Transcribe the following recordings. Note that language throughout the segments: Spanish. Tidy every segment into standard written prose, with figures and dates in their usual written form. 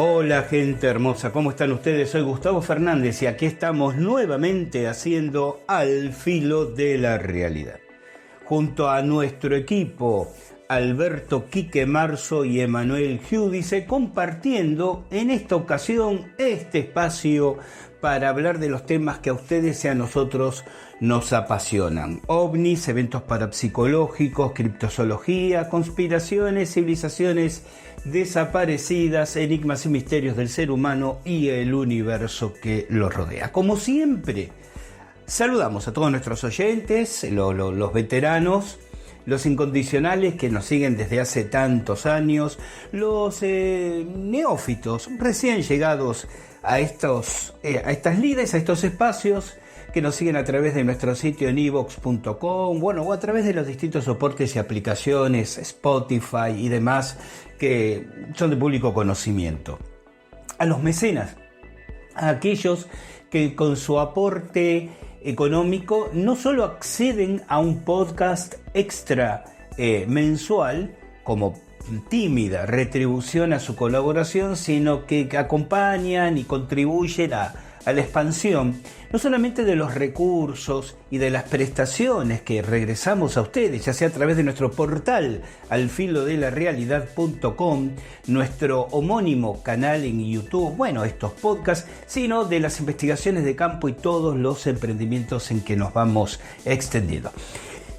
Hola gente hermosa, ¿cómo están ustedes? Soy Gustavo Fernández y aquí estamos nuevamente haciendo Al Filo de la Realidad. Junto a nuestro equipo, Alberto Quique Marzo y Emanuel Giudice, compartiendo en esta ocasión este espacio para hablar de los temas que a ustedes y a nosotros nos apasionan. OVNIs, eventos parapsicológicos, criptozoología, conspiraciones, civilizaciones desaparecidas, enigmas y misterios del ser humano y el universo que lo rodea. Como siempre, saludamos a todos nuestros oyentes, los veteranos, los incondicionales que nos siguen desde hace tantos años, los neófitos recién llegados a estas lides, a estos espacios que nos siguen a través de nuestro sitio en iVoox.com, bueno, o a través de los distintos soportes y aplicaciones, Spotify y demás, que son de público conocimiento. A los mecenas, a aquellos que con su aporte económico no solo acceden a un podcast extra mensual como tímida retribución a su colaboración, sino que acompañan y contribuyen a la expansión no solamente de los recursos y de las prestaciones que regresamos a ustedes, ya sea a través de nuestro portal alfilodelarealidad.com, nuestro homónimo canal en YouTube, bueno, estos podcasts, sino de las investigaciones de campo y todos los emprendimientos en que nos vamos extendiendo.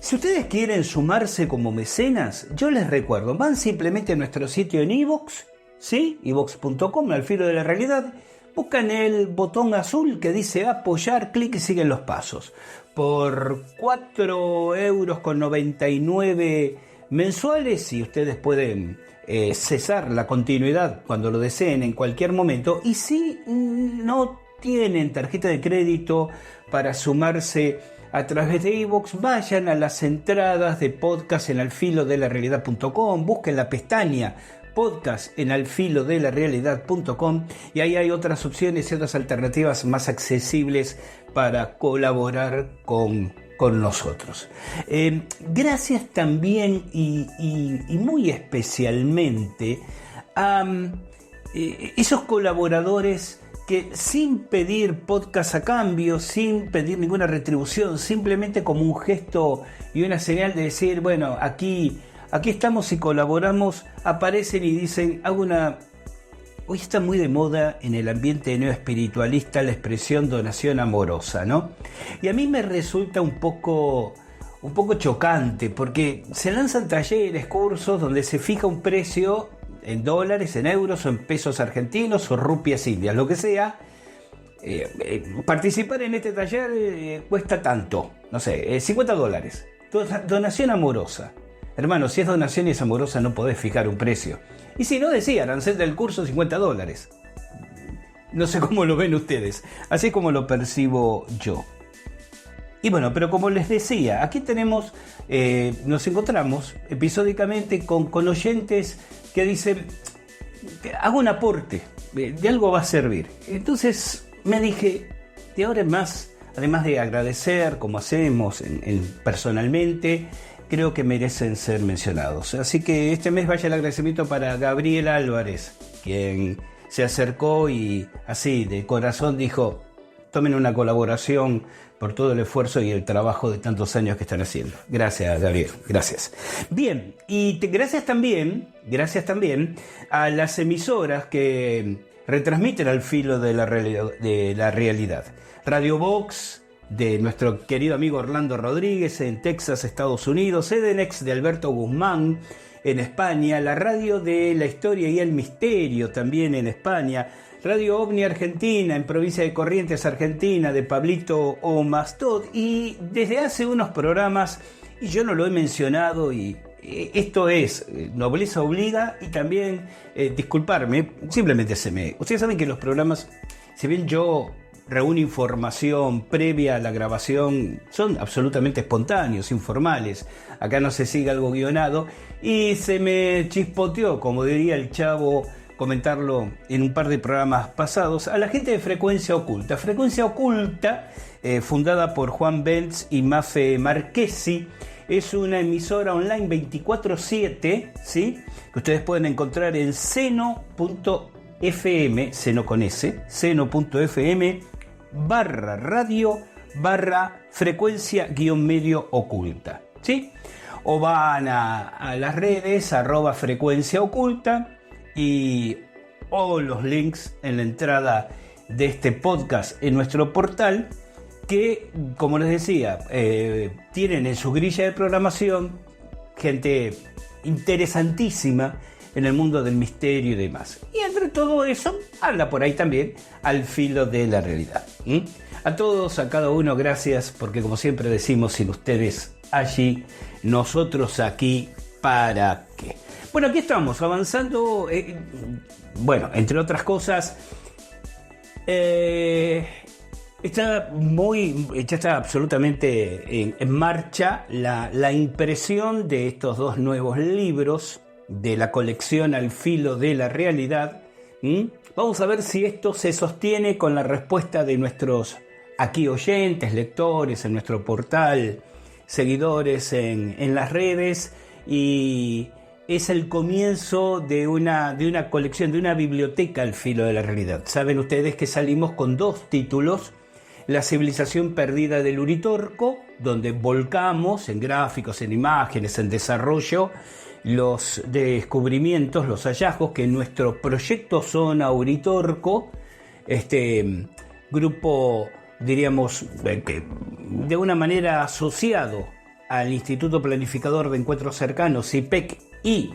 Si ustedes quieren sumarse como mecenas, yo les recuerdo, van simplemente a nuestro sitio en iVoox, ¿sí? iVoox.com, al filo de la realidad, buscan el botón azul que dice apoyar, clic y siguen los pasos. Por 4,99 € mensuales, y ustedes pueden cesar la continuidad cuando lo deseen en cualquier momento. Y si no tienen tarjeta de crédito para sumarse a través de iVoox, vayan a las entradas de podcast en alfilodelarealidad.com, busquen la pestaña podcast en alfilodelarealidad.com y ahí hay otras opciones y otras alternativas más accesibles para colaborar con nosotros. Gracias también y muy especialmente a esos colaboradores que sin pedir podcast a cambio, sin pedir ninguna retribución, simplemente como un gesto y una señal de decir, bueno, aquí estamos y colaboramos, aparecen y dicen, hoy está muy de moda en el ambiente neoespiritualista la expresión donación amorosa, ¿no? Y a mí me resulta un poco chocante, porque se lanzan talleres, cursos, donde se fija un precio en dólares, en euros, o en pesos argentinos, o rupias indias, lo que sea. Participar en este taller cuesta tanto, no sé, $50. Donación amorosa. Hermano, si es donación y es amorosa, no podés fijar un precio. Y si no, decía, arancel del curso, $50. No sé cómo lo ven ustedes, así es como lo percibo yo. Y bueno, pero como les decía, aquí nos encontramos episódicamente con oyentes que dicen, hago un aporte, de algo va a servir. Entonces me dije, de ahora en más, además de agradecer, como hacemos personalmente, creo que merecen ser mencionados. Así que este mes vaya el agradecimiento para Gabriel Álvarez, quien se acercó y así de corazón dijo, tomen una colaboración por todo el esfuerzo y el trabajo de tantos años que están haciendo. Gracias, Gabriel, gracias. Bien, y gracias también a las emisoras que retransmiten al filo de la realidad. Radio Vox, de nuestro querido amigo Orlando Rodríguez en Texas, Estados Unidos, Edenex de Alberto Guzmán en España, la radio de la historia y el misterio también en España, Radio OVNI Argentina en provincia de Corrientes, Argentina, de Pablito Omastod, y desde hace unos programas, y yo no lo he mencionado, y esto es nobleza obliga, y también disculparme, simplemente ustedes saben que los programas, si bien yo reúne información previa a la grabación, son absolutamente espontáneos, informales. Acá no se sigue algo guionado y se me chispoteó, como diría el Chavo, comentarlo en un par de programas pasados, a la gente de Frecuencia Oculta. Frecuencia Oculta, fundada por Juan Benz y Mafe Marchesi, es una emisora online 24/7, ¿sí? Que ustedes pueden encontrar en seno.com seno.fm, seno con S, seno.fm/radio/frecuencia-medio oculta, ¿sí? O van a las redes @frecuencia oculta o los links en la entrada de este podcast en nuestro portal, que, como les decía, tienen en su grilla de programación gente interesantísima en el mundo del misterio y demás. Y entre todo eso, anda por ahí también Al Filo de la Realidad. A todos, a cada uno, gracias, porque como siempre decimos, sin ustedes allí, nosotros aquí, ¿para qué? Bueno, aquí estamos avanzando, entre otras cosas, ya está absolutamente en marcha la impresión de estos 2 nuevos libros de la colección Al Filo de la Realidad. Vamos a ver si esto se sostiene con la respuesta de nuestros aquí oyentes, lectores en nuestro portal, seguidores en las redes, y es el comienzo de una colección, de una biblioteca Al Filo de la Realidad. Saben ustedes que salimos con 2 títulos: La civilización perdida del Uritorco, donde volcamos en gráficos, en imágenes, en desarrollo, los descubrimientos, los hallazgos que en nuestro proyecto Zona Uritorco, este grupo, diríamos, de una manera asociado al Instituto Planificador de Encuentros Cercanos, IPEC, y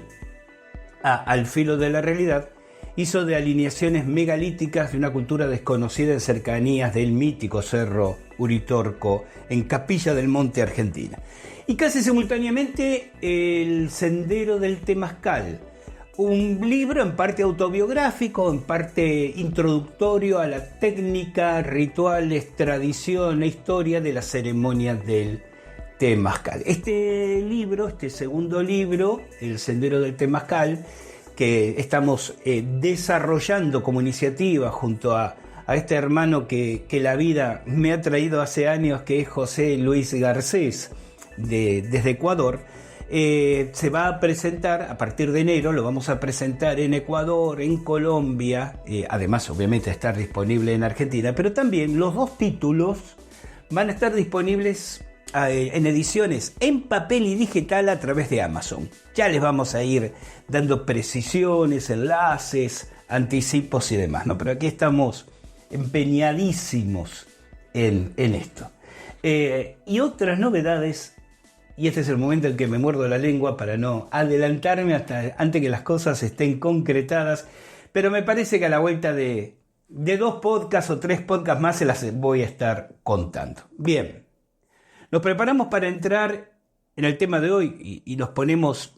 Al Filo de la Realidad, hizo de alineaciones megalíticas de una cultura desconocida en cercanías del mítico Cerro Uritorco, en Capilla del Monte, Argentina. Y casi simultáneamente El Sendero del Temazcal, un libro en parte autobiográfico, en parte introductorio a la técnica, rituales, tradición e historia de la ceremonia del Temazcal. Este segundo libro, El Sendero del Temazcal, que estamos desarrollando como iniciativa junto a este hermano que la vida me ha traído hace años, que es José Luis Garcés, desde Ecuador. Se va a presentar a partir de enero, lo vamos a presentar en Ecuador, en Colombia, además obviamente estar disponible en Argentina, pero también los 2 títulos van a estar disponibles en ediciones en papel y digital a través de Amazon. Ya les vamos a ir dando precisiones, enlaces, anticipos y demás, ¿no? Pero aquí estamos empeñadísimos en esto. Y otras novedades, y este es el momento en que me muerdo la lengua para no adelantarme antes que las cosas estén concretadas, pero me parece que a la vuelta de 2 podcasts o 3 podcasts más se las voy a estar contando. Bien. Nos preparamos para entrar en el tema de hoy y nos ponemos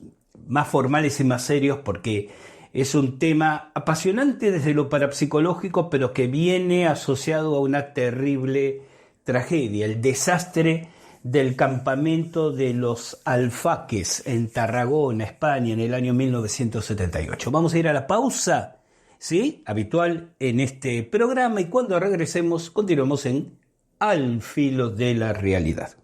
más formales y más serios, porque es un tema apasionante desde lo parapsicológico, pero que viene asociado a una terrible tragedia: el desastre del campamento de los Alfaques en Tarragona, España, en el año 1978. Vamos a ir a la pausa, ¿sí?, habitual en este programa, y cuando regresemos continuamos en Al Filo de la Realidad.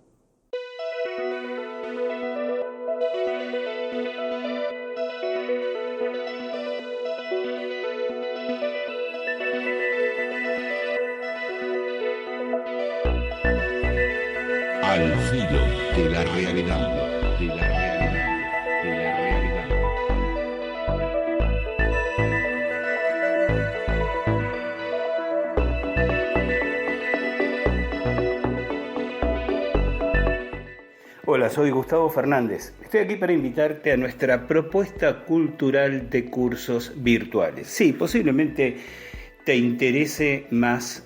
Al Filo de la Realidad, de la realidad, de la realidad. Hola, soy Gustavo Fernández. Estoy aquí para invitarte a nuestra propuesta cultural de cursos virtuales. Sí, posiblemente te interese más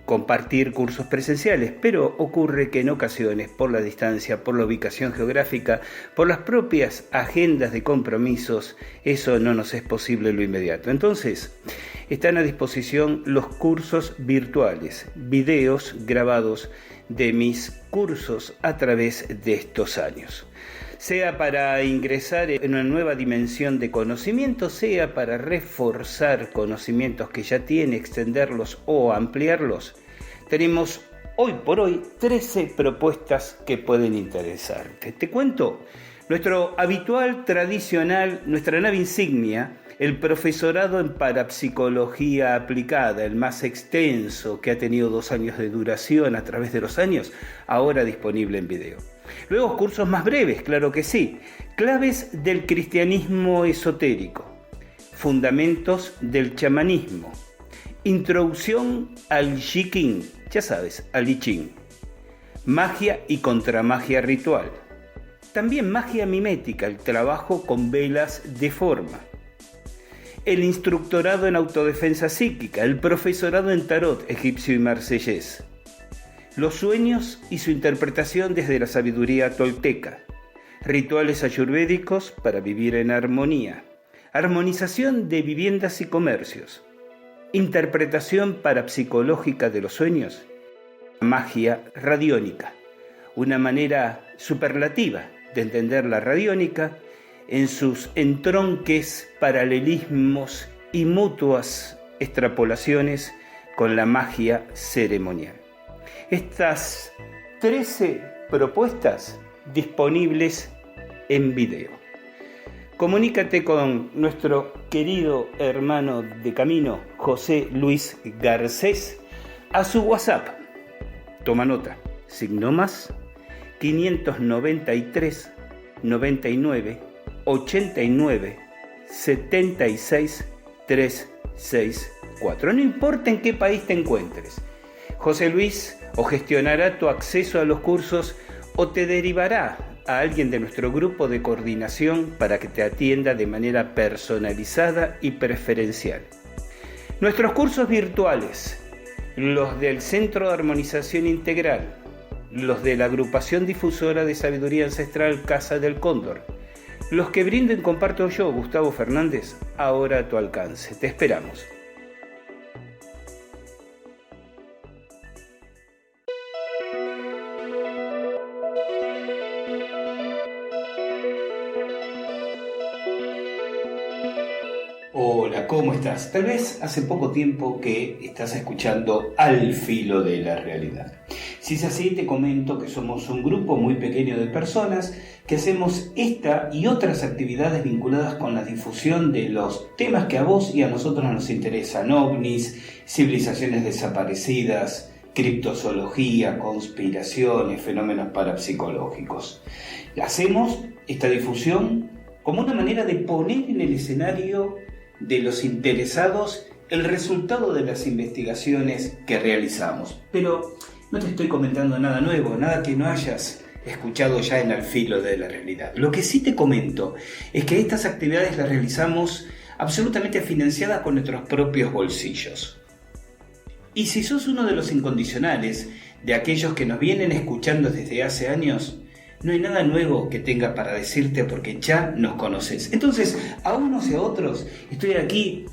compartir cursos presenciales, pero ocurre que en ocasiones, por la distancia, por la ubicación geográfica, por las propias agendas de compromisos, eso no nos es posible en lo inmediato. Entonces, están a disposición los cursos virtuales, videos grabados de mis cursos a través de estos años. Sea para ingresar en una nueva dimensión de conocimiento, sea para reforzar conocimientos que ya tiene, extenderlos o ampliarlos, tenemos hoy por hoy 13 propuestas que pueden interesarte. Te cuento, Nuestro habitual, tradicional, nuestra nave insignia, el profesorado en parapsicología aplicada, el más extenso, que ha tenido 2 años de duración a través de los años, ahora disponible en video. Luego cursos más breves, claro que sí. Claves del cristianismo esotérico. Fundamentos del chamanismo. Introducción al Jiqing, ya sabes, al I Ching. Magia y contramagia ritual. También magia mimética, el trabajo con velas de forma. El instructorado en autodefensa psíquica, el profesorado en tarot egipcio y marsellés. Los sueños y su interpretación desde la sabiduría tolteca. Rituales ayurvédicos para vivir en armonía. Armonización de viviendas y comercios. Interpretación parapsicológica de los sueños. Magia radiónica. Una manera superlativa de entender la radiónica en sus entronques, paralelismos y mutuas extrapolaciones con la magia ceremonial. Estas 13 propuestas disponibles en video. Comunícate con nuestro querido hermano de camino, José Luis Garcés, a su WhatsApp. Toma nota, signo más 593 99 89 76 364. No importa en qué país te encuentres. José Luis o gestionará tu acceso a los cursos o te derivará a alguien de nuestro grupo de coordinación para que te atienda de manera personalizada y preferencial. Nuestros cursos virtuales, los del Centro de Armonización Integral, los de la Agrupación Difusora de Sabiduría Ancestral Casa del Cóndor, los que brinden comparto yo, Gustavo Fernández, ahora a tu alcance. Te esperamos. Hola, ¿cómo estás? Tal vez hace poco tiempo que estás escuchando Al Filo de la Realidad. Si es así, te comento que somos un grupo muy pequeño de personas que hacemos esta y otras actividades vinculadas con la difusión de los temas que a vos y a nosotros nos interesan: ovnis, civilizaciones desaparecidas, criptozoología, conspiraciones, fenómenos parapsicológicos. Hacemos esta difusión como una manera de poner en el escenario de los interesados el resultado de las investigaciones que realizamos. Pero no te estoy comentando nada nuevo, nada que no hayas escuchado ya en Al Filo de la Realidad. Lo que sí te comento es que estas actividades las realizamos absolutamente financiadas con nuestros propios bolsillos. Y si sos uno de los incondicionales, de aquellos que nos vienen escuchando desde hace años, no hay nada nuevo que tenga para decirte porque ya nos conoces. Entonces, a unos y a otros, estoy aquí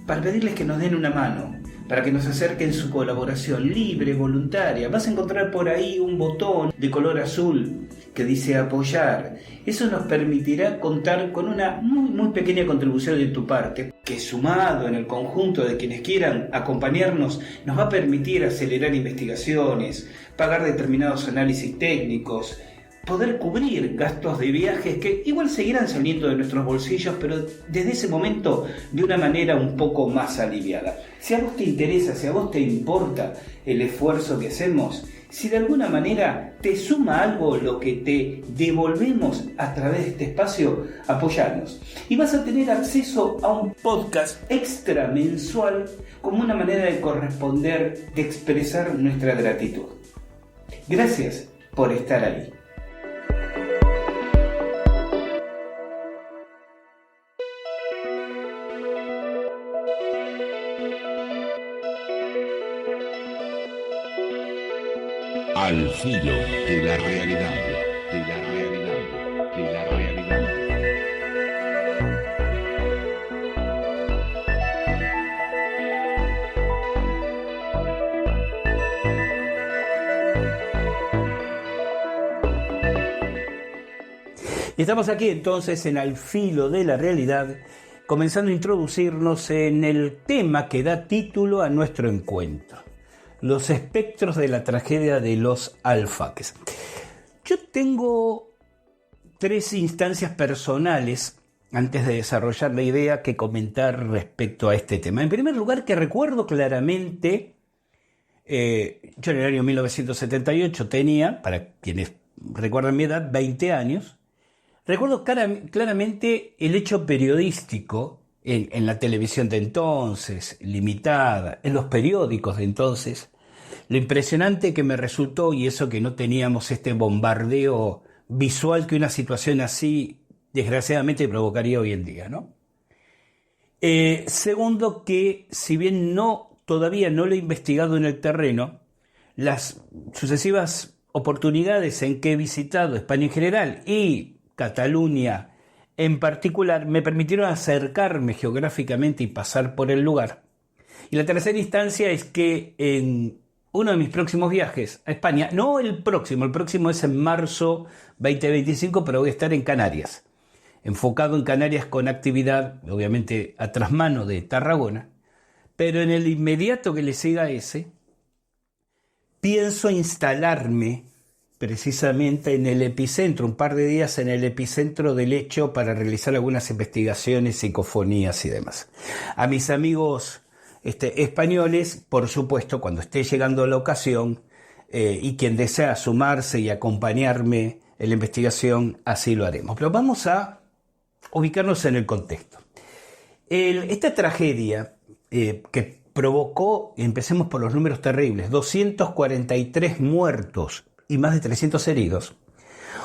para pedirles que nos den una mano, para que nos acerquen su colaboración libre, voluntaria. Vas a encontrar por ahí un botón de color azul que dice apoyar. Eso nos permitirá contar con una muy pequeña contribución de tu parte, que sumado en el conjunto de quienes quieran acompañarnos, nos va a permitir acelerar investigaciones, pagar determinados análisis técnicos, poder cubrir gastos de viajes que igual seguirán saliendo de nuestros bolsillos, pero desde ese momento de una manera un poco más aliviada. Si a vos te interesa, si a vos te importa el esfuerzo que hacemos, si de alguna manera te suma algo lo que te devolvemos a través de este espacio, apoyanos. Y vas a tener acceso a un podcast extra mensual como una manera de corresponder, de expresar nuestra gratitud. Gracias por estar ahí. Al filo de la realidad, de la realidad, de la realidad. Y estamos aquí entonces en Al Filo de la Realidad, comenzando a introducirnos en el tema que da título a nuestro encuentro: los espectros de la tragedia de los Alfaques. Yo tengo 3 instancias personales antes de desarrollar la idea que comentar respecto a este tema. En primer lugar, que recuerdo claramente, yo en el año 1978 tenía, para quienes recuerdan mi edad, 20 años. Recuerdo claramente el hecho periodístico en la televisión de entonces, limitada, en los periódicos de entonces, lo impresionante que me resultó, y eso que no teníamos este bombardeo visual que una situación así desgraciadamente provocaría hoy en día, ¿no? Segundo, que si bien todavía no lo he investigado en el terreno, las sucesivas oportunidades en que he visitado España en general y Cataluña en particular me permitieron acercarme geográficamente y pasar por el lugar. Y la tercera instancia es que en uno de mis próximos viajes a España, no el próximo es en marzo 2025, pero voy a estar en Canarias, enfocado en Canarias con actividad, obviamente a trasmano de Tarragona, pero en el inmediato que le siga a ese, pienso instalarme precisamente en el epicentro, un par de días en el epicentro del hecho para realizar algunas investigaciones, psicofonías y demás. A mis amigos españoles, por supuesto, cuando esté llegando la ocasión, y quien desea sumarse y acompañarme en la investigación, así lo haremos. Pero vamos a ubicarnos en el contexto. Esta tragedia que provocó, empecemos por los números terribles, 243 muertos y más de 300 heridos,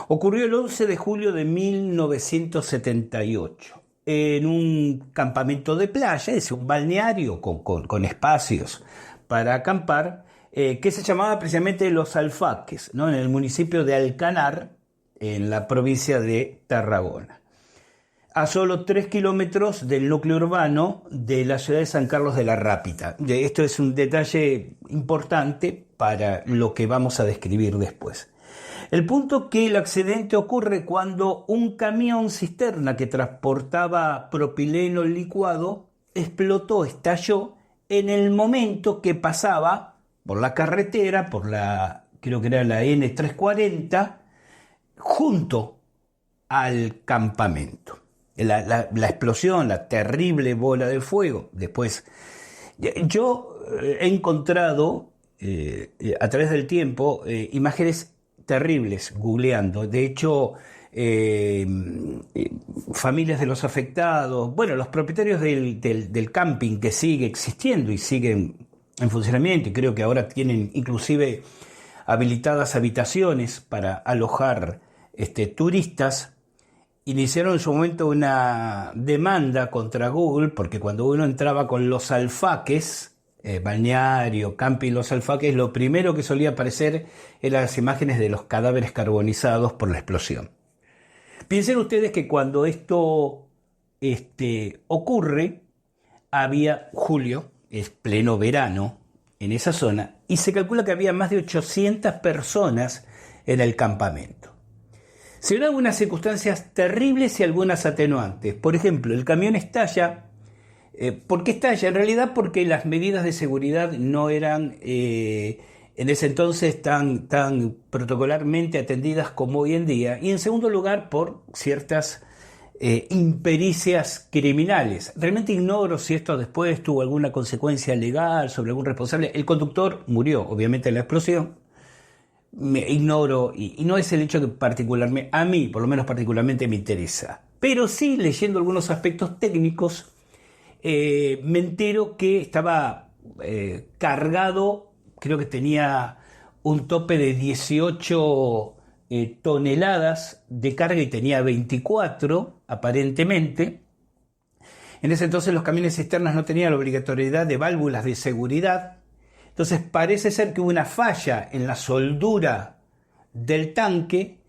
ocurrió el 11 de julio de 1978 en un campamento de playa, es un balneario con espacios para acampar, que se llamaba precisamente Los Alfaques, ¿no? En el municipio de Alcanar, en la provincia de Tarragona, a solo 3 kilómetros del núcleo urbano de la ciudad de San Carlos de la Rápita. Esto es un detalle importante para lo que vamos a describir después. El punto que el accidente ocurre cuando un camión cisterna que transportaba propileno licuado explotó, estalló en el momento que pasaba por la carretera, creo que era la N340, junto al campamento. La explosión, la terrible bola de fuego. Después, yo he encontrado a través del tiempo imágenes terribles googleando. De hecho, familias de los afectados, bueno, los propietarios del camping que sigue existiendo y siguen en funcionamiento, y creo que ahora tienen inclusive habilitadas habitaciones para alojar turistas, iniciaron en su momento una demanda contra Google, porque cuando uno entraba con Los Alfaques, balneario, camping Los Alfaques, lo primero que solía aparecer eran las imágenes de los cadáveres carbonizados por la explosión. Piensen ustedes que cuando esto ocurre, había julio, es pleno verano en esa zona, y se calcula que había más de 800 personas en el campamento. Se dieron algunas circunstancias terribles y algunas atenuantes. Por ejemplo, el camión estalla. ¿Por qué estalla? En realidad porque las medidas de seguridad no eran en ese entonces tan protocolarmente atendidas como hoy en día. Y en segundo lugar, por ciertas impericias criminales. Realmente ignoro si esto después tuvo alguna consecuencia legal sobre algún responsable. El conductor murió, obviamente, en la explosión. Ignoro, y no es el hecho que a mí, por lo menos particularmente, me interesa. Pero sí, leyendo algunos aspectos técnicos, me entero que estaba cargado, creo que tenía un tope de 18 toneladas de carga y tenía 24, aparentemente. En ese entonces los camiones cisternas no tenían la obligatoriedad de válvulas de seguridad. Entonces parece ser que hubo una falla en la soldura del tanque,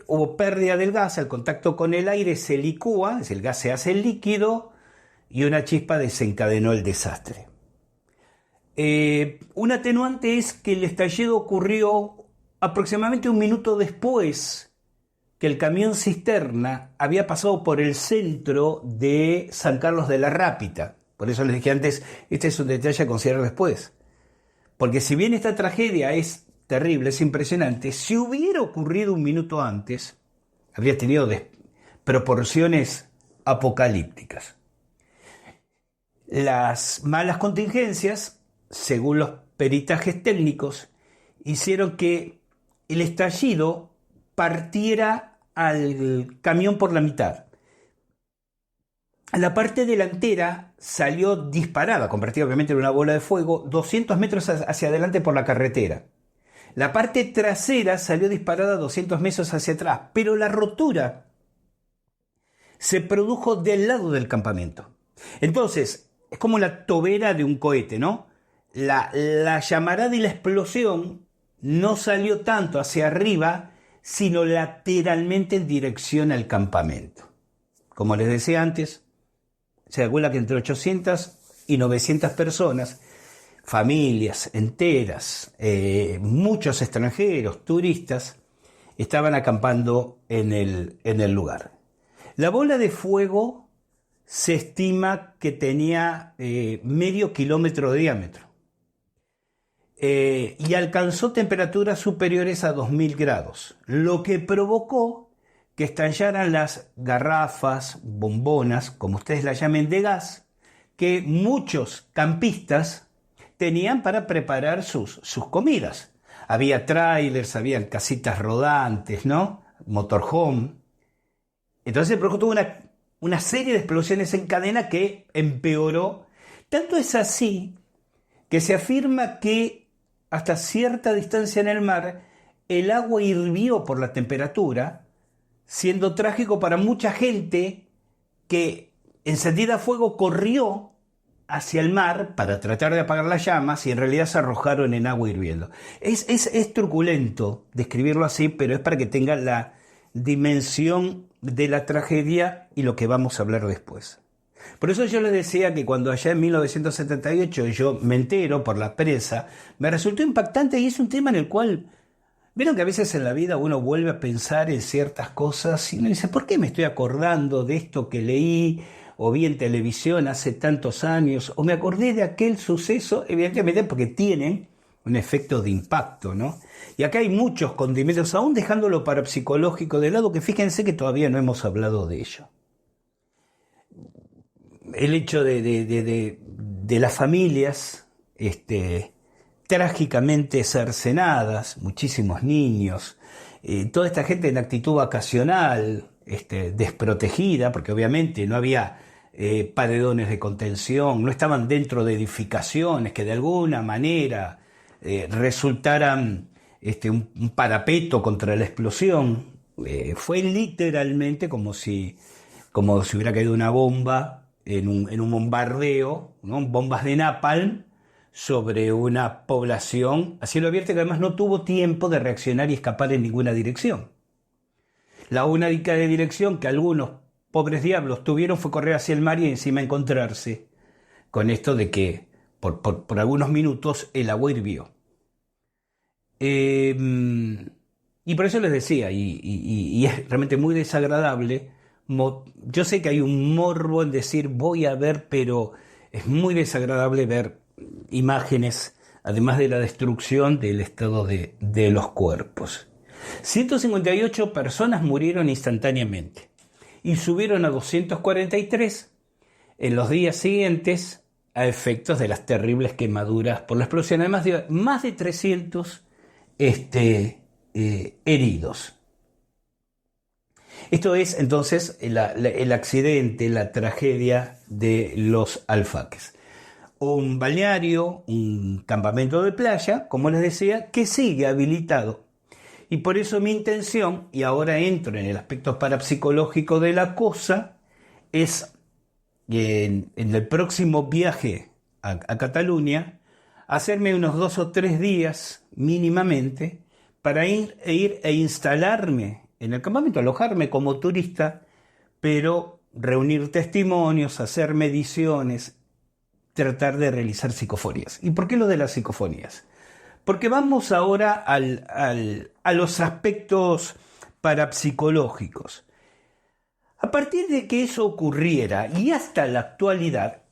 hubo pérdida del gas, al contacto con el aire se licúa, el gas se hace líquido y una chispa desencadenó el desastre. Un atenuante es que el estallido ocurrió aproximadamente un minuto después que el camión cisterna había pasado por el centro de San Carlos de la Rápita. Por eso les dije antes, este es un detalle a considerar después. Porque si bien esta tragedia es terrible, es impresionante, si hubiera ocurrido un minuto antes, habría tenido proporciones apocalípticas. Las malas contingencias, según los peritajes técnicos, hicieron que el estallido partiera al camión por la mitad. La parte delantera salió disparada, convertida obviamente en una bola de fuego, 200 metros hacia adelante por la carretera. La parte trasera salió disparada 200 metros hacia atrás, pero la rotura se produjo del lado del campamento. Entonces, es como la tobera de un cohete, ¿no? La llamarada y la explosión no salió tanto hacia arriba, sino lateralmente en dirección al campamento. Como les decía antes, se calcula que entre 800 y 900 personas, familias enteras, muchos extranjeros, turistas, estaban acampando en el lugar. La bola de fuego se estima que tenía medio kilómetro de diámetro y alcanzó temperaturas superiores a 2000 grados, lo que provocó que estallaran las garrafas, bombonas, como ustedes las llamen, de gas, que muchos campistas tenían para preparar sus comidas. Había trailers, había casitas rodantes, ¿no? Motorhome. Entonces se produjo una serie de explosiones en cadena que empeoró. Tanto es así que se afirma que hasta cierta distancia en el mar el agua hirvió por la temperatura, siendo trágico para mucha gente que, encendida a fuego, corrió hacia el mar para tratar de apagar las llamas y en realidad se arrojaron en agua hirviendo. Es truculento describirlo así, pero es para que tengan la dimensión de la tragedia y lo que vamos a hablar después. Por eso yo les decía que cuando allá en 1978 yo me entero por la prensa, me resultó impactante y es un tema en el cual, vieron que a veces en la vida uno vuelve a pensar en ciertas cosas y uno dice, ¿por qué me estoy acordando de esto que leí o vi en televisión hace tantos años? O me acordé de aquel suceso, evidentemente porque tienen un efecto de impacto, ¿no? Y acá hay muchos condimentos, aún dejando lo parapsicológico de lado, que fíjense que todavía no hemos hablado de ello. El hecho de las familias trágicamente cercenadas, muchísimos niños, toda esta gente en actitud vacacional, desprotegida, porque obviamente no había paredones de contención, no estaban dentro de edificaciones que de alguna manera resultaran un parapeto contra la explosión. Fue literalmente como si hubiera caído una bomba en un bombardeo, ¿no? Bombas de napalm sobre una población a cielo abierto que además no tuvo tiempo de reaccionar y escapar en ninguna dirección. La única dirección que algunos pobres diablos tuvieron fue correr hacia el mar y encima encontrarse con esto de que por algunos minutos el agua hirvió. Y por eso les decía, y es realmente muy desagradable. Yo sé que hay un morbo en decir voy a ver, pero es muy desagradable ver imágenes, además de la destrucción del estado de los cuerpos. 158 personas murieron instantáneamente y subieron a 243 en los días siguientes a efectos de las terribles quemaduras por la explosión. Además de más de 300 heridos. Esto es entonces el accidente, la tragedia de los alfaques. Un balneario, un campamento de playa, como les decía, que sigue habilitado. Y por eso mi intención, y ahora entro en el aspecto parapsicológico de la cosa, es en el próximo viaje a Cataluña, hacerme unos 2 o 3 días mínimamente para ir e instalarme en el campamento, alojarme como turista, pero reunir testimonios, hacer mediciones, tratar de realizar psicofonías. ¿Y por qué lo de las psicofonías? Porque vamos ahora a los aspectos parapsicológicos. A partir de que eso ocurriera y hasta la actualidad,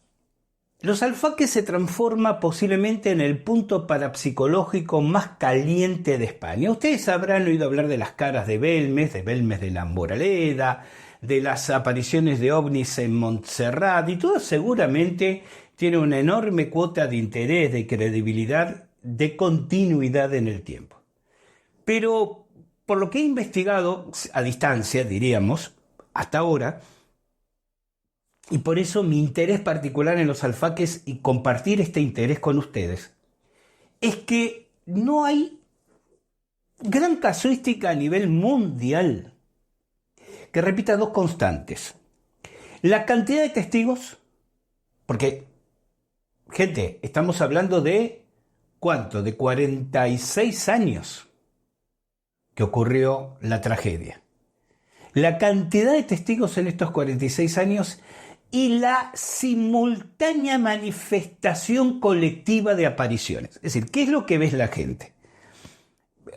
Los Alfaques se transforma posiblemente en el punto parapsicológico más caliente de España. Ustedes habrán oído hablar de las caras de Belmes de la Moraleda, de las apariciones de ovnis en Montserrat, y todo seguramente tiene una enorme cuota de interés, de credibilidad, de continuidad en el tiempo. Pero por lo que he investigado a distancia, diríamos, hasta ahora, y por eso mi interés particular en los alfaques y compartir este interés con ustedes, es que no hay gran casuística a nivel mundial que repita dos constantes. La cantidad de testigos, porque, gente, estamos hablando de, ¿cuánto? De 46 años que ocurrió la tragedia. La cantidad de testigos en estos 46 años y la simultánea manifestación colectiva de apariciones. Es decir, ¿qué es lo que ves la gente?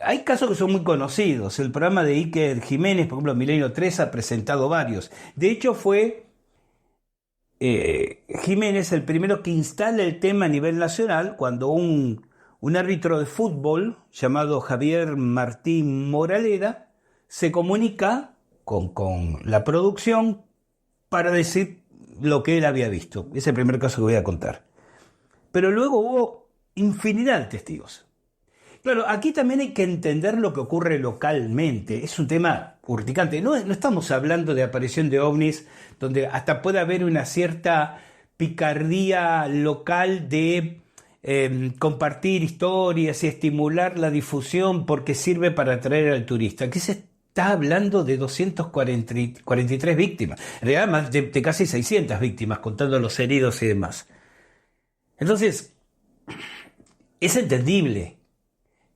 Hay casos que son muy conocidos. El programa de Iker Jiménez, por ejemplo, Milenio 3 ha presentado varios. De hecho, fue Jiménez el primero que instala el tema a nivel nacional cuando un árbitro de fútbol llamado Javier Martín Moraleda se comunica con la producción para decir lo que él había visto. Es el primer caso que voy a contar. Pero luego hubo infinidad de testigos. Claro, aquí también hay que entender lo que ocurre localmente. Es un tema urticante. No estamos hablando de aparición de ovnis, donde hasta puede haber una cierta picardía local de compartir historias y estimular la difusión porque sirve para atraer al turista. Aquí se está hablando de 243 víctimas, en realidad más de casi 600 víctimas, contando los heridos y demás. Entonces, es entendible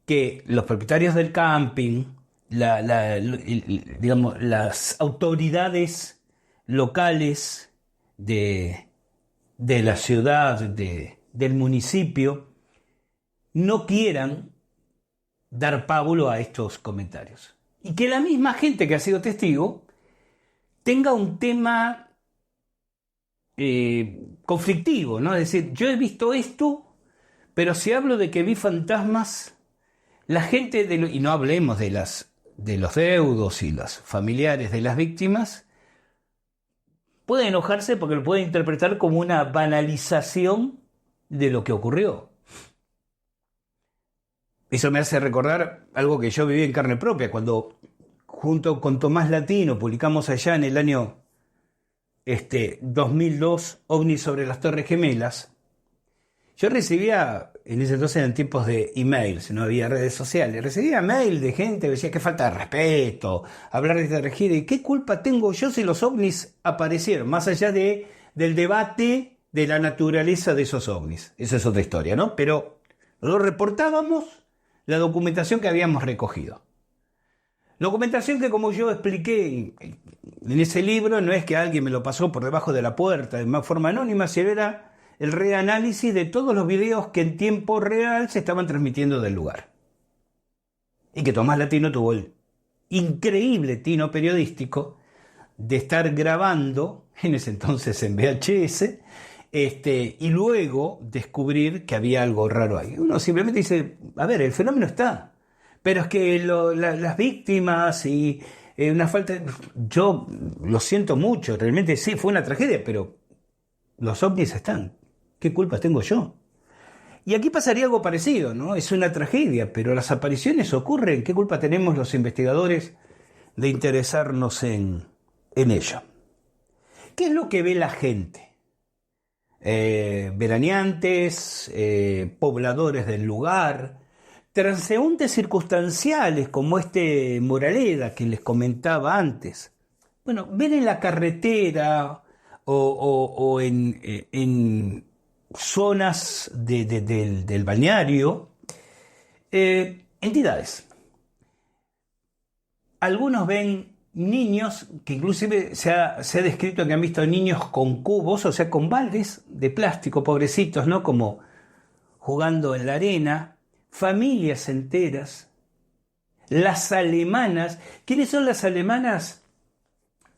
que los propietarios del camping, digamos, las autoridades locales de la ciudad, del municipio, no quieran dar pábulo a estos comentarios. Y que la misma gente que ha sido testigo tenga un tema conflictivo, ¿no? Es decir, yo he visto esto, pero si hablo de que vi fantasmas, la gente, y no hablemos de los deudos y los familiares de las víctimas, puede enojarse porque lo puede interpretar como una banalización de lo que ocurrió. Eso me hace recordar algo que yo viví en carne propia, cuando junto con Tomás Latino publicamos allá en el año 2002 OVNI sobre las Torres Gemelas. Yo recibía, en ese entonces eran tiempos de emails, no había redes sociales, recibía mail de gente que decía que falta de respeto, hablar de esta tragedia, y qué culpa tengo yo si los ovnis aparecieron, más allá del debate de la naturaleza de esos ovnis. Esa es otra historia, ¿no? Pero lo reportábamos la documentación que habíamos recogido. Documentación que, como yo expliqué en ese libro, no es que alguien me lo pasó por debajo de la puerta de forma anónima, sino era el reanálisis de todos los videos que en tiempo real se estaban transmitiendo del lugar. Y que Tomás Latino tuvo el increíble tino periodístico de estar grabando, en ese entonces en VHS, y luego descubrir que había algo raro ahí. Uno simplemente dice, a ver, el fenómeno está, pero es que las víctimas y una falta... Yo lo siento mucho, realmente sí, fue una tragedia, pero los ovnis están. ¿Qué culpa tengo yo? Y aquí pasaría algo parecido, ¿no? Es una tragedia, pero las apariciones ocurren. ¿Qué culpa tenemos los investigadores de interesarnos en ello? ¿Qué es lo que ve la gente? Veraneantes, pobladores del lugar, transeúntes circunstanciales como este Moraleda que les comentaba antes. Bueno, ven en la carretera o en zonas del balneario entidades. Algunos ven niños, que inclusive se ha descrito que han visto niños con cubos, o sea, con baldes de plástico, pobrecitos, ¿no? Como jugando en la arena, familias enteras. Las alemanas. ¿Quiénes son las alemanas?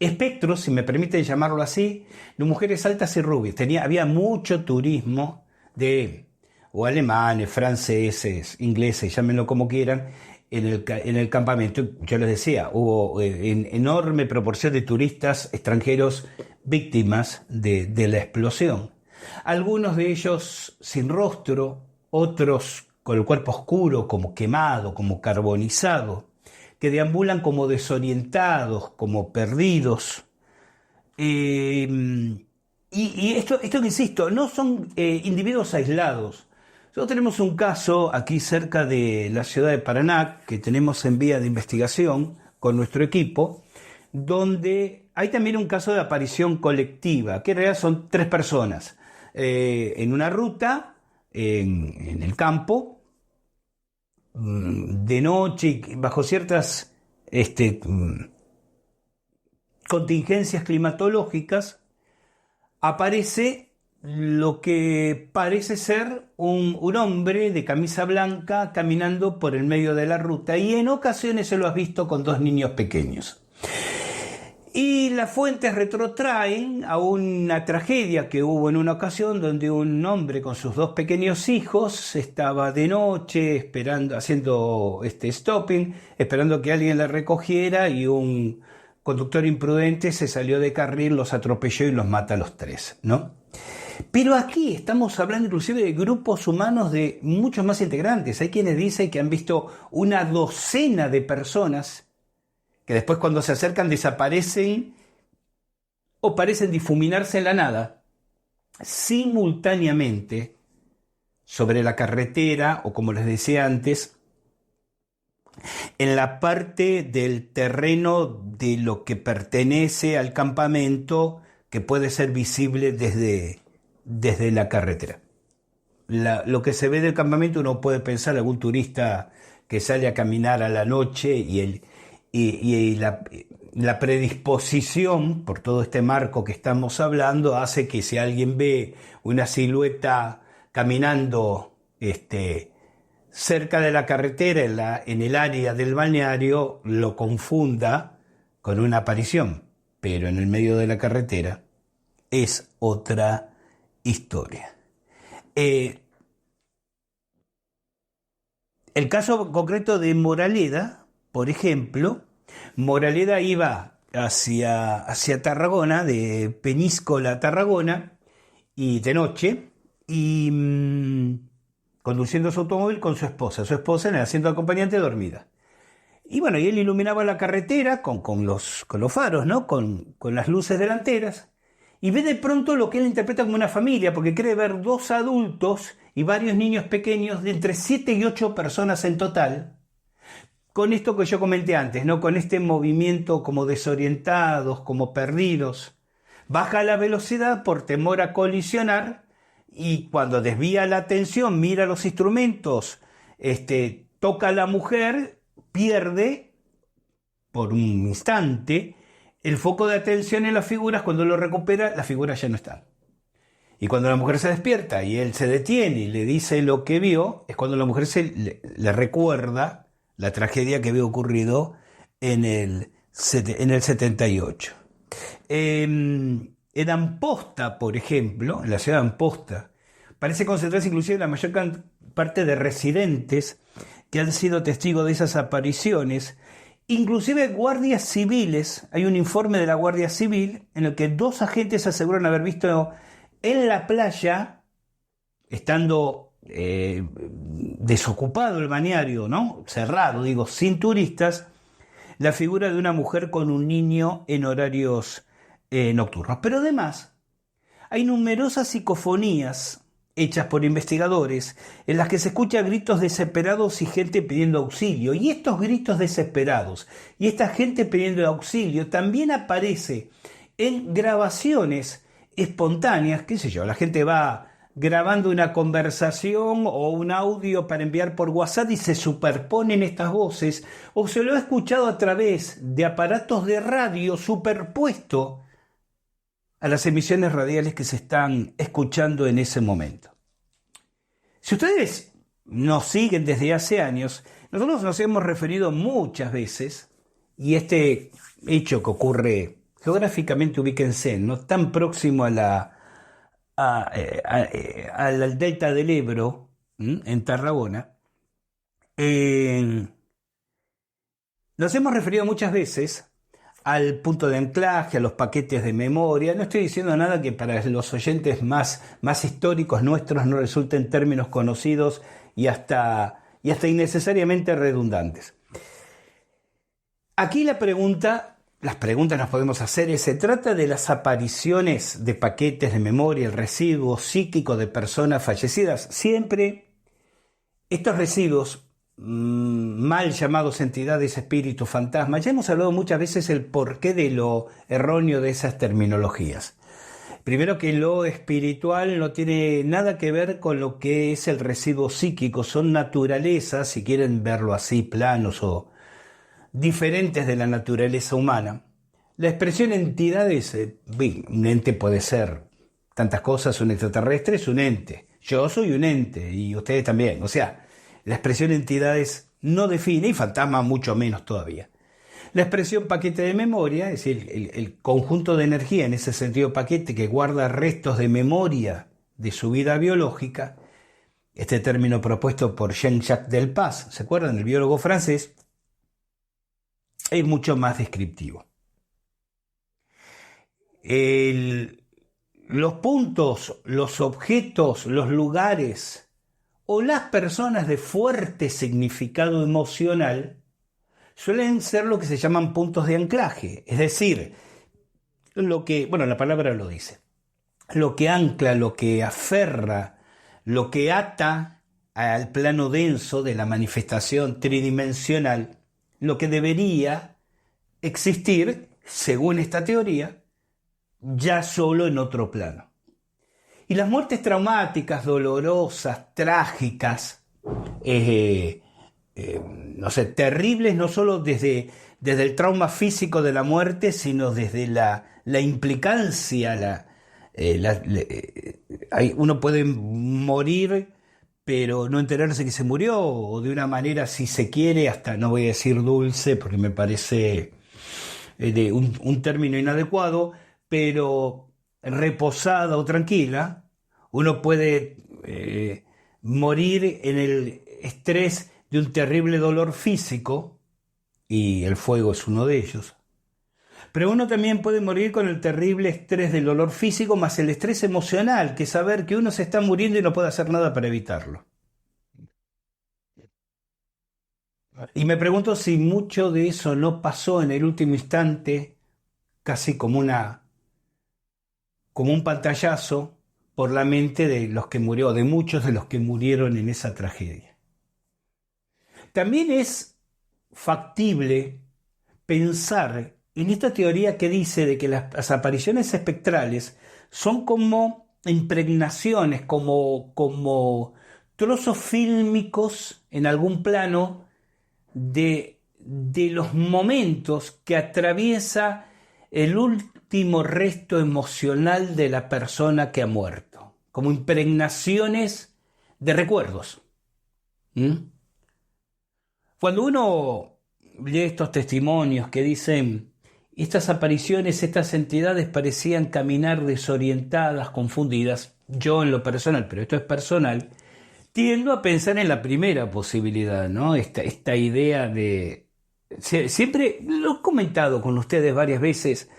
espectros, si me permiten llamarlo así, de mujeres altas y rubias. Había mucho turismo de o alemanes, franceses, ingleses, llámenlo como quieran, en el campamento. Yo les decía, hubo enorme proporción de turistas extranjeros víctimas de la explosión. Algunos de ellos sin rostro, otros con el cuerpo oscuro, como quemado, como carbonizado, que deambulan como desorientados, como perdidos. Y esto que insisto, no son individuos aislados. Nosotros tenemos un caso aquí cerca de la ciudad de Paraná, que tenemos en vía de investigación con nuestro equipo, donde hay también un caso de aparición colectiva, que en realidad son 3 personas, en una ruta, en el campo, de noche, bajo ciertas contingencias climatológicas, aparece lo que parece ser un hombre de camisa blanca caminando por el medio de la ruta, y en ocasiones se lo has visto con 2 niños pequeños. Y las fuentes retrotraen a una tragedia que hubo en una ocasión donde un hombre con sus 2 pequeños hijos estaba de noche esperando, haciendo stopping, esperando que alguien le recogiera, y un conductor imprudente se salió de carril, los atropelló y los mata a los 3, ¿no? Pero aquí estamos hablando inclusive de grupos humanos de muchos más integrantes. Hay quienes dicen que han visto una docena de personas que después, cuando se acercan, desaparecen o parecen difuminarse en la nada, simultáneamente sobre la carretera, o como les decía antes, en la parte del terreno de lo que pertenece al campamento, que puede ser visible desde la carretera. Lo que se ve del campamento, uno puede pensar algún turista que sale a caminar a la noche, y la predisposición por todo este marco que estamos hablando hace que si alguien ve una silueta caminando cerca de la carretera, en el área del balneario, lo confunda con una aparición. Pero en el medio de la carretera es otra historia. El caso concreto de Moraleda, por ejemplo, Moraleda iba hacia Tarragona, de Peñíscola a Tarragona, y de noche, y conduciendo su automóvil con su esposa en el asiento de acompañante, dormida. Y bueno, y él iluminaba la carretera con los faros, ¿no? Con las luces delanteras, y ve de pronto lo que él interpreta como una familia, porque cree ver 2 adultos y varios niños pequeños, de entre 7 y 8 personas en total, con esto que yo comenté antes, ¿no? Con este movimiento como desorientados, como perdidos. Baja la velocidad por temor a colisionar, y cuando desvía la atención, mira los instrumentos, toca a la mujer, pierde por un instante el foco de atención en las figuras. Cuando lo recupera, las figuras ya no están. Y cuando la mujer se despierta y él se detiene y le dice lo que vio, es cuando la mujer le recuerda la tragedia que había ocurrido en el 78. En Amposta, por ejemplo, en la ciudad de Amposta, parece concentrarse inclusive la mayor parte de residentes que han sido testigos de esas apariciones, inclusive guardias civiles. Hay un informe de la Guardia Civil en el que 2 agentes aseguran haber visto en la playa, estando desocupado el balneario, ¿no? Cerrado, digo, sin turistas, la figura de una mujer con un niño en horarios nocturnos. Pero además hay numerosas psicofonías hechas por investigadores en las que se escuchan gritos desesperados y gente pidiendo auxilio. Y estos gritos desesperados y esta gente pidiendo auxilio también aparece en grabaciones espontáneas, qué sé yo, la gente va grabando una conversación o un audio para enviar por WhatsApp y se superponen estas voces, o se lo ha escuchado a través de aparatos de radio superpuesto a las emisiones radiales que se están escuchando en ese momento. Si ustedes nos siguen desde hace años, nosotros nos hemos referido muchas veces, y este hecho que ocurre geográficamente ubíquense, no tan próximo al delta del Ebro, en Tarragona. Nos hemos referido muchas veces al punto de anclaje, a los paquetes de memoria. No estoy diciendo nada que para los oyentes más históricos nuestros no resulten términos conocidos y hasta innecesariamente redundantes. Aquí las preguntas nos podemos hacer ¿se trata de las apariciones de paquetes de memoria, el residuo psíquico de personas fallecidas? Siempre estos residuos, mal llamados entidades, espíritus, fantasmas, ya hemos hablado muchas veces el porqué de lo erróneo de esas terminologías. Primero, que lo espiritual no tiene nada que ver con lo que es el residuo psíquico, son naturalezas, si quieren verlo así, planos o diferentes de la naturaleza humana. La expresión entidades, un ente puede ser tantas cosas, un extraterrestre es un ente, yo soy un ente y ustedes también, o sea, la expresión entidades no define, y fantasma mucho menos todavía. La expresión paquete de memoria, es decir, el conjunto de energía, en ese sentido paquete, que guarda restos de memoria de su vida biológica, este término propuesto por Jean-Jacques Delpaz, ¿se acuerdan? El biólogo francés, es mucho más descriptivo. Los puntos, los objetos, los lugares o las personas de fuerte significado emocional suelen ser lo que se llaman puntos de anclaje, es decir, la palabra lo dice, lo que ancla, lo que aferra, lo que ata al plano denso de la manifestación tridimensional, lo que debería existir, según esta teoría, ya solo en otro plano. Y las muertes traumáticas, dolorosas, trágicas, terribles, no solo desde el trauma físico de la muerte, sino desde la implicancia. Uno puede morir, pero no enterarse que se murió, o de una manera, si se quiere, hasta no voy a decir dulce, porque me parece un término inadecuado, pero reposada o tranquila. Uno puede morir en el estrés de un terrible dolor físico, y el fuego es uno de ellos. Pero uno también puede morir con el terrible estrés del dolor físico más el estrés emocional, que es saber que uno se está muriendo y no puede hacer nada para evitarlo. Y me pregunto si mucho de eso no pasó en el último instante, casi como un pantallazo por la mente de muchos de los que murieron en esa tragedia. También es factible pensar en esta teoría que dice de que las apariciones espectrales son como impregnaciones, como trozos fílmicos en algún plano de los momentos que atraviesa el último resto emocional de la persona que ha muerto, como impregnaciones de recuerdos. Cuando uno lee estos testimonios que dicen, estas apariciones, estas entidades parecían caminar desorientadas, confundidas, yo en lo personal, pero esto es personal, tiendo a pensar en la primera posibilidad, ¿no? Esta idea de... Siempre lo he comentado con ustedes varias veces.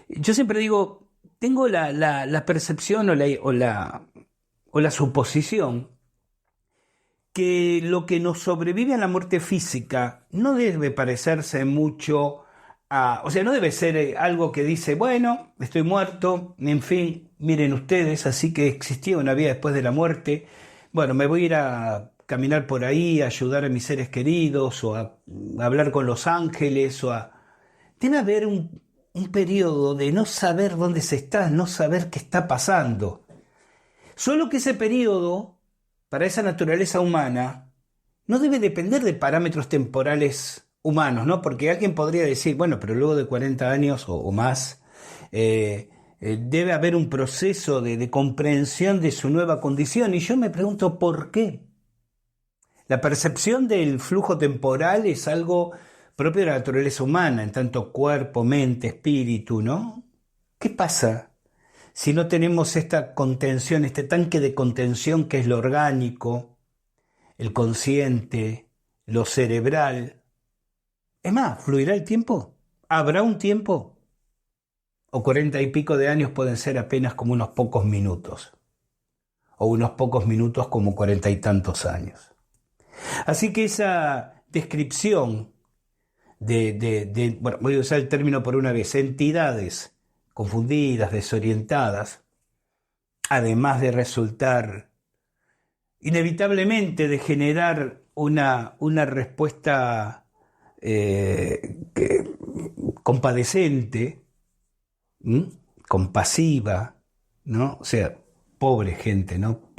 Yo siempre digo, tengo la percepción o la suposición que lo que nos sobrevive a la muerte física no debe parecerse mucho no debe ser algo que dice, bueno, estoy muerto, en fin, miren ustedes, así que existía una vida después de la muerte, bueno, me voy a ir a caminar por ahí, a ayudar a mis seres queridos, o a hablar con los ángeles, Debe haber un periodo de no saber dónde se está, no saber qué está pasando. Solo que ese periodo, para esa naturaleza humana, no debe depender de parámetros temporales humanos, ¿no? Porque alguien podría decir, bueno, pero luego de 40 años o más, debe haber un proceso de comprensión de su nueva condición. Y yo me pregunto, ¿por qué? La percepción del flujo temporal es algo propio de la naturaleza humana, en tanto cuerpo, mente, espíritu, ¿no? ¿Qué pasa si no tenemos esta contención, este tanque de contención que es lo orgánico, el consciente, lo cerebral? Es más, ¿fluirá el tiempo? ¿Habrá un tiempo? ¿O 40 y pico de años pueden ser apenas como unos pocos minutos? ¿O unos pocos minutos como 40 y tantos años? Así que esa descripción bueno, voy a usar el término por una vez, entidades confundidas, desorientadas, además de resultar inevitablemente de generar una respuesta compadecente, compasiva, ¿no? O sea, pobre gente, ¿no?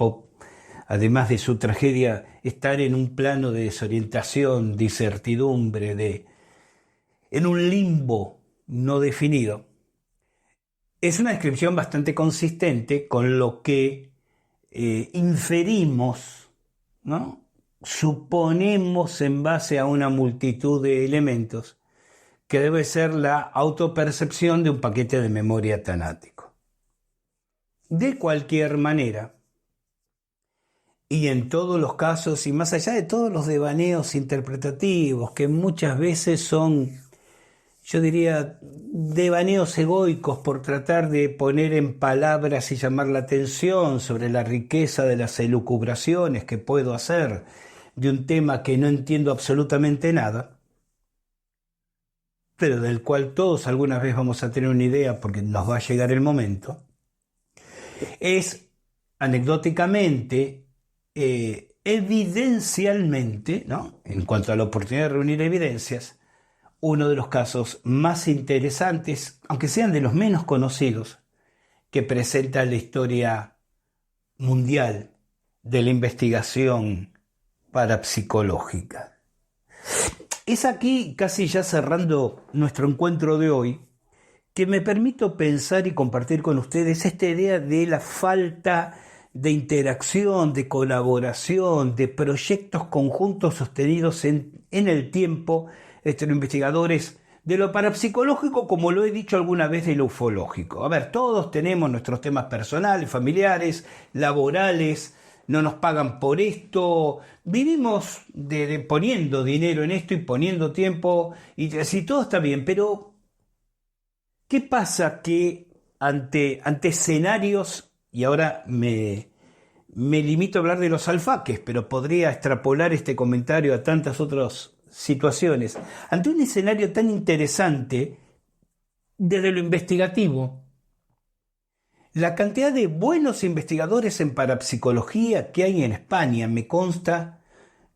Además de su tragedia, estar en un plano de desorientación, de incertidumbre, en un limbo no definido. Es una descripción bastante consistente con lo que inferimos, ¿no? Suponemos en base a una multitud de elementos que debe ser la autopercepción de un paquete de memoria tanático. De cualquier manera, y en todos los casos, y más allá de todos los devaneos interpretativos, que muchas veces son, yo diría, devaneos egoicos por tratar de poner en palabras y llamar la atención sobre la riqueza de las elucubraciones que puedo hacer de un tema que no entiendo absolutamente nada, pero del cual todos alguna vez vamos a tener una idea porque nos va a llegar el momento, es anecdóticamente, evidencialmente, ¿no? En cuanto a la oportunidad de reunir evidencias, uno de los casos más interesantes, aunque sean de los menos conocidos, que presenta la historia mundial de la investigación parapsicológica. Es aquí, casi ya cerrando nuestro encuentro de hoy, que me permito pensar y compartir con ustedes esta idea de la falta de interacción, de colaboración, de proyectos conjuntos sostenidos en el tiempo entre los investigadores de lo parapsicológico, como lo he dicho alguna vez, de lo ufológico. A ver, todos tenemos nuestros temas personales, familiares, laborales, no nos pagan por esto, vivimos de poniendo dinero en esto y poniendo tiempo, y así todo está bien, pero ¿qué pasa que ante escenarios, y ahora me limito a hablar de los alfaques, pero podría extrapolar este comentario a tantas otras situaciones, ante un escenario tan interesante desde lo investigativo, la cantidad de buenos investigadores en parapsicología que hay en España, me consta,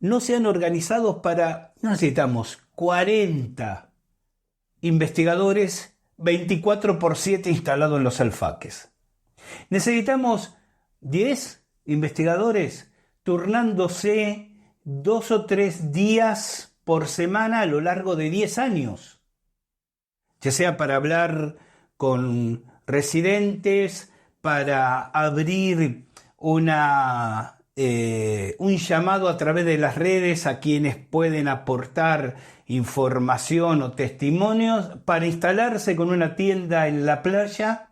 no se han organizado para, no necesitamos 40 investigadores 24/7 instalados en los alfaques. Necesitamos 10 investigadores turnándose 2 o 3 días por semana a lo largo de 10 años, ya sea para hablar con residentes, para abrir un llamado a través de las redes a quienes pueden aportar información o testimonios, para instalarse con una tienda en la playa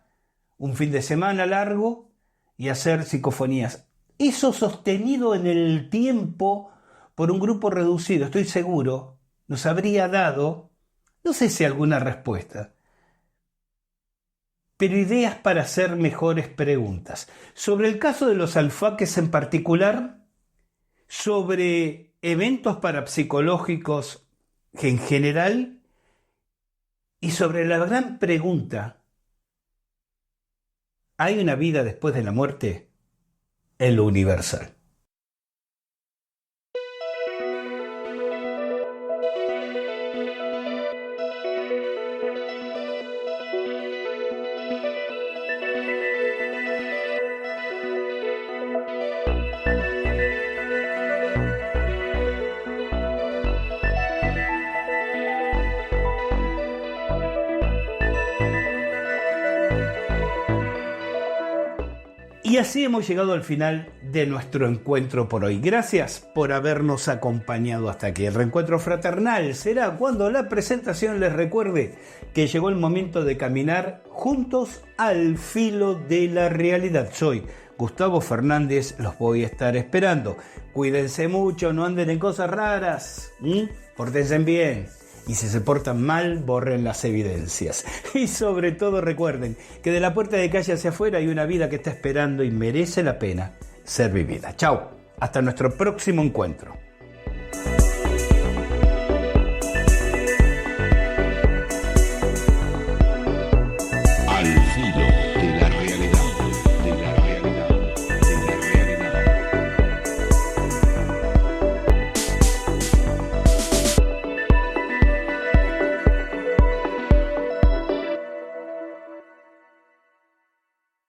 un fin de semana largo y hacer psicofonías. Eso sostenido en el tiempo por un grupo reducido, estoy seguro, nos habría dado, no sé si alguna respuesta, pero ideas para hacer mejores preguntas. Sobre el caso de los alfaques en particular, sobre eventos parapsicológicos en general, y sobre la gran pregunta, ¿hay una vida después de la muerte? En lo universal. Y así hemos llegado al final de nuestro encuentro por hoy. Gracias por habernos acompañado hasta aquí. El reencuentro fraternal será cuando la presentación les recuerde que llegó el momento de caminar juntos al filo de la realidad. Soy Gustavo Fernández, los voy a estar esperando. Cuídense mucho, no anden en cosas raras, pórtense bien. Y si se portan mal, borren las evidencias. Y sobre todo recuerden que de la puerta de calle hacia afuera hay una vida que está esperando y merece la pena ser vivida. Chao, hasta nuestro próximo encuentro.